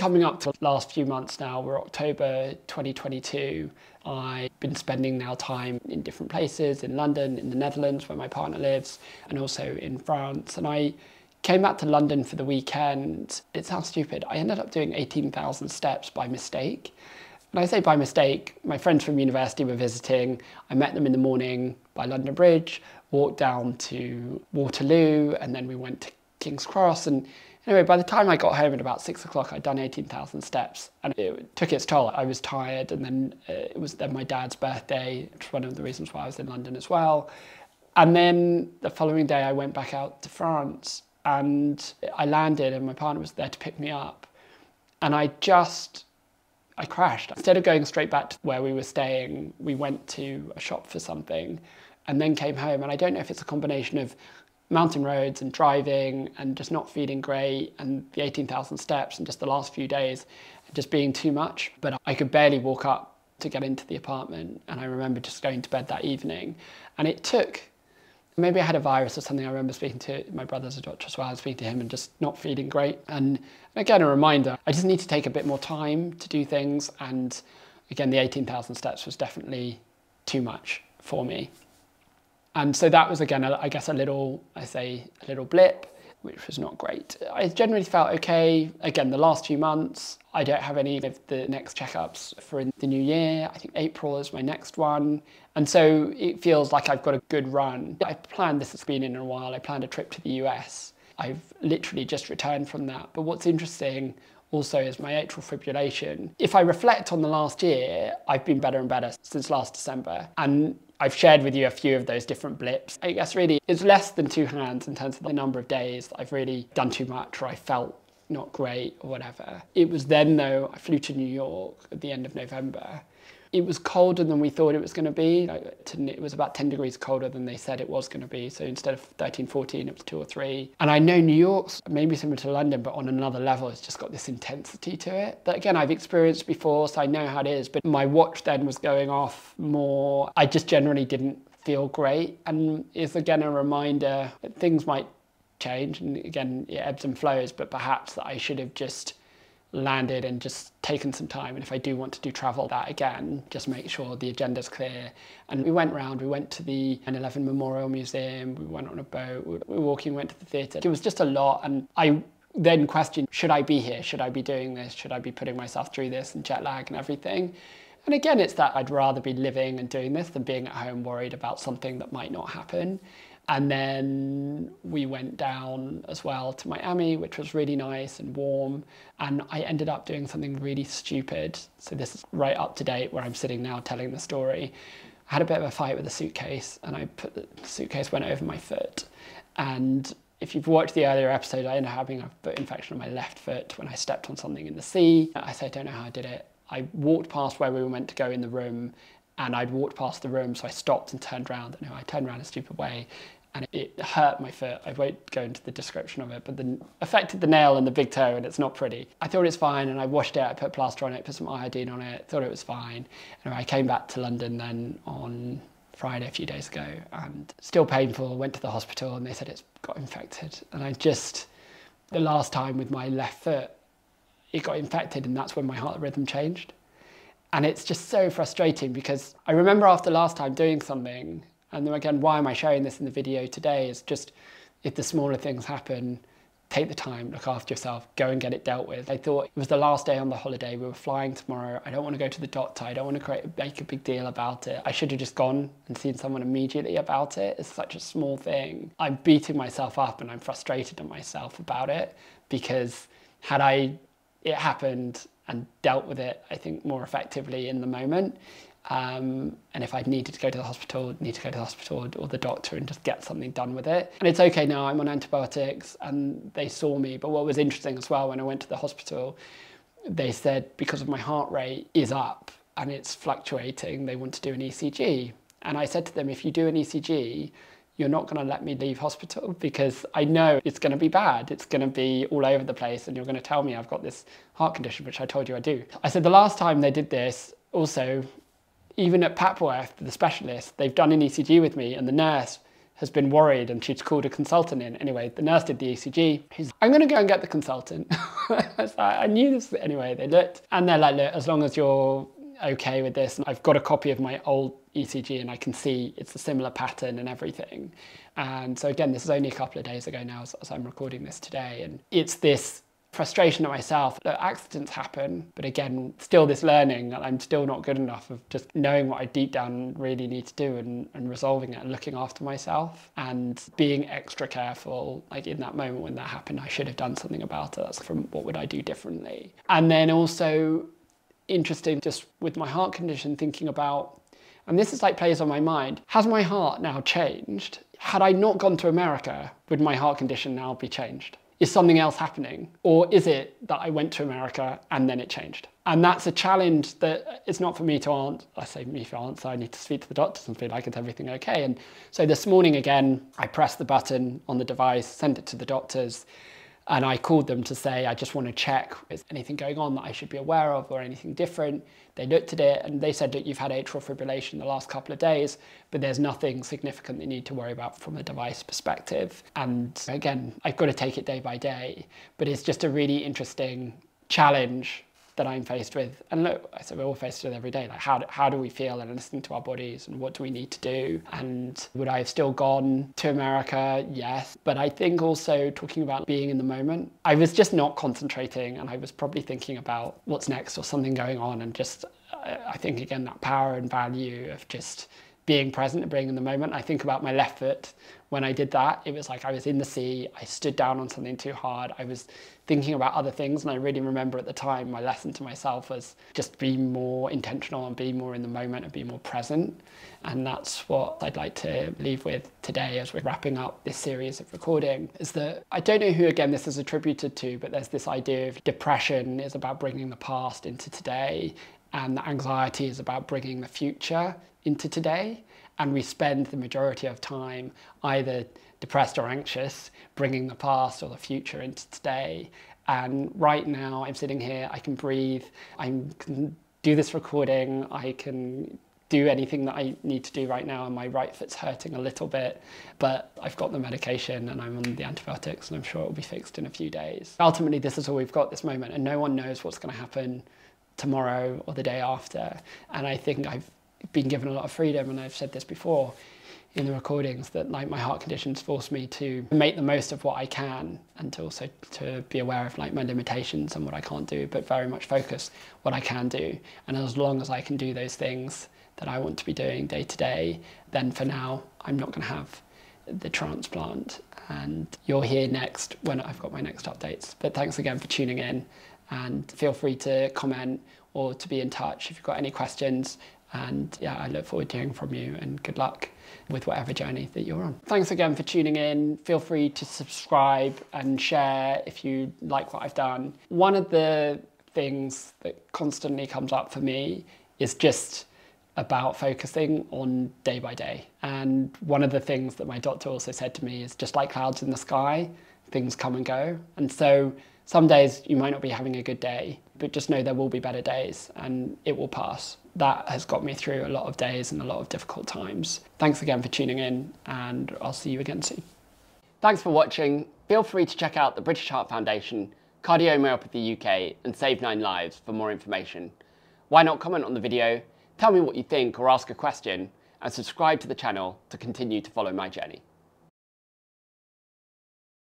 coming up to the last few months now. We're October 2022. I've been spending now time in different places, in London, in the Netherlands where my partner lives, and also in France. And I came back to London for the weekend. It sounds stupid. I ended up doing 18,000 steps by mistake. And I say by mistake, my friends from university were visiting. I met them in the morning by London Bridge, walked down to Waterloo, and then we went to King's Cross. And anyway, by the time I got home at about 6 o'clock, I'd done 18,000 steps, and it took its toll. I was tired, and then it was then my dad's birthday, which was one of the reasons why I was in London as well. And then the following day, I went back out to France, and I landed, and my partner was there to pick me up. And I crashed. Instead of going straight back to where we were staying, we went to a shop for something and then came home. And I don't know if it's a combination of mountain roads and driving and just not feeling great and the 18,000 steps and just the last few days just being too much. But I could barely walk up to get into the apartment. And I remember just going to bed that evening. And it took, maybe I had a virus or something. I remember speaking to my brother's a doctor as well. I was speaking to him and just not feeling great. And again, a reminder, I just need to take a bit more time to do things. And again, the 18,000 steps was definitely too much for me. And so that was, again, I guess a little blip, which was not great. I generally felt okay. Again, the last few months, I don't have any of the next checkups for the new year. I think April is my next one. And so it feels like I've got a good run. I planned, this has been in a while, I planned a trip to the US. I've literally just returned from that. But what's interesting also is my atrial fibrillation. If I reflect on the last year, I've been better and better since last December. And I've shared with you a few of those different blips. I guess really it's less than two hands in terms of the number of days that I've really done too much or I felt not great or whatever. It was then though, I flew to New York at the end of November. It was colder than we thought it was going to be. It was about 10 degrees colder than they said it was going to be. So instead of 13, 14, it was 2 or 3. And I know New York's maybe similar to London, but on another level, it's just got this intensity to it that, again, I've experienced before, so I know how it is. But my watch then was going off more. I just generally didn't feel great. And it's, again, a reminder that things might change. And again, it ebbs and flows, but perhaps that I should have just landed and just taken some time, and if I do want to do travel that again, just make sure the agenda's clear. And we went round, we went to the 9/11 Memorial Museum, we went on a boat, we were walking, went to the theatre. It was just a lot, and I then questioned, should I be here? Should I be doing this? Should I be putting myself through this and jet lag and everything? And again, it's that I'd rather be living and doing this than being at home worried about something that might not happen. And then we went down as well to Miami, which was really nice and warm. And I ended up doing something really stupid. So this is right up to date where I'm sitting now telling the story. I had a bit of a fight with a suitcase, and the suitcase went over my foot. And if you've watched the earlier episode, I ended up having a foot infection on my left foot when I stepped on something in the sea. I said, I don't know how I did it. I walked past where we were meant to go in the room, and I'd walked past the room, so I stopped and turned around. And I turned around a stupid way, and it hurt my foot. I won't go into the description of it, but then affected the nail and the big toe, and it's not pretty. I thought it's fine, and I washed it, I put plaster on it, put some iodine on it, thought it was fine. And I came back to London then on Friday, a few days ago, and still painful, went to the hospital, and they said it's got infected. And the last time with my left foot, it got infected, and that's when my heart rhythm changed. And it's just so frustrating because I remember after last time doing something, and then again, why am I sharing this in the video today is just, if the smaller things happen, take the time, look after yourself, go and get it dealt with. I thought it was the last day on the holiday, we were flying tomorrow, I don't want to go to the doctor, I don't want to make a big deal about it. I should have just gone and seen someone immediately about it. It's such a small thing. I'm beating myself up and I'm frustrated at myself about it, because had it happened and dealt with it, I think, more effectively in the moment. And if I'd needed to go to the hospital, or the doctor and just get something done with it. And it's okay now, I'm on antibiotics and they saw me. But what was interesting as well, when I went to the hospital, they said because of my heart rate is up and it's fluctuating, they want to do an ECG. And I said to them, if you do an ECG, you're not going to let me leave hospital, because I know it's going to be bad. It's going to be all over the place, and you're going to tell me I've got this heart condition, which I told you I do. I said the last time they did this, also, even at Papworth, the specialist, they've done an ECG with me, and the nurse has been worried and she's called a consultant in. Anyway, the nurse did the ECG. I'm going to go and get the consultant. I knew this. Anyway, they looked and they're like, look, as long as you're okay with this, and I've got a copy of my old ECG and I can see it's a similar pattern and everything. And so again, this is only a couple of days ago now as I'm recording this today. And it's this frustration at myself that accidents happen, but again, still this learning that I'm still not good enough of just knowing what I deep down really need to do and resolving it and looking after myself and being extra careful. Like in that moment when that happened, I should have done something about it. That's from what would I do differently? And then also interesting just with my heart condition, thinking about, and this is like plays on my mind, has my heart now changed? Had I not gone to America, would my heart condition now be changed? Is something else happening? Or is it that I went to America and then it changed? And that's a challenge that it's not for me to answer. I say me to answer, I need to speak to the doctors and feel like it's everything okay. And so this morning again, I pressed the button on the device, sent it to the doctors, and I called them to say, I just want to check, is anything going on that I should be aware of or anything different? They looked at it and they said, look, you've had atrial fibrillation the last couple of days, but there's nothing significant you need to worry about from a device perspective. And again, I've got to take it day by day, but it's just a really interesting challenge that I'm faced with. And look, I said we're all faced with every day. Like how do we feel and listening to our bodies and what do we need to do? And would I have still gone to America? Yes. But I think also talking about being in the moment, I was just not concentrating and I was probably thinking about what's next or something going on. And just, I think again, that power and value of just being present and being in the moment. I think about my left foot. When I did that, it was like I was in the sea, I stood down on something too hard, I was thinking about other things, and I really remember at the time my lesson to myself was just be more intentional and be more in the moment and be more present. And that's what I'd like to leave with today as we're wrapping up this series of recording, is that I don't know who again this is attributed to, but there's this idea of depression is about bringing the past into today, and the anxiety is about bringing the future into today. And we spend the majority of time either depressed or anxious, bringing the past or the future into today. And right now I'm sitting here, I can breathe, I can do this recording, I can do anything that I need to do right now, and my right foot's hurting a little bit, but I've got the medication and I'm on the antibiotics and I'm sure it'll be fixed in a few days. Ultimately, this is all we've got this moment, and no one knows what's going to happen tomorrow or the day after. And I think I've been given a lot of freedom, and I've said this before in the recordings, that like my heart conditions force me to make the most of what I can, and to also to be aware of like my limitations and what I can't do, but very much focus what I can do. And as long as I can do those things that I want to be doing day to day, then for now I'm not going to have the transplant. And you're here next when I've got my next updates. But thanks again for tuning in, and feel free to comment or to be in touch if you've got any questions. And yeah, I look forward to hearing from you, and good luck with whatever journey that you're on. Thanks again for tuning in. Feel free to subscribe and share if you like what I've done. One of the things that constantly comes up for me is just about focusing on day by day. And one of the things that my doctor also said to me is, just like clouds in the sky, things come and go. And so some days you might not be having a good day, but just know there will be better days and it will pass. That has got me through a lot of days and a lot of difficult times. Thanks again for tuning in, and I'll see you again soon. Thanks for watching. Feel free to check out the British Heart Foundation, Cardiomyopathy UK and Save 9 Lives for more information. Why not comment on the video, tell me what you think or ask a question, and subscribe to the channel to continue to follow my journey.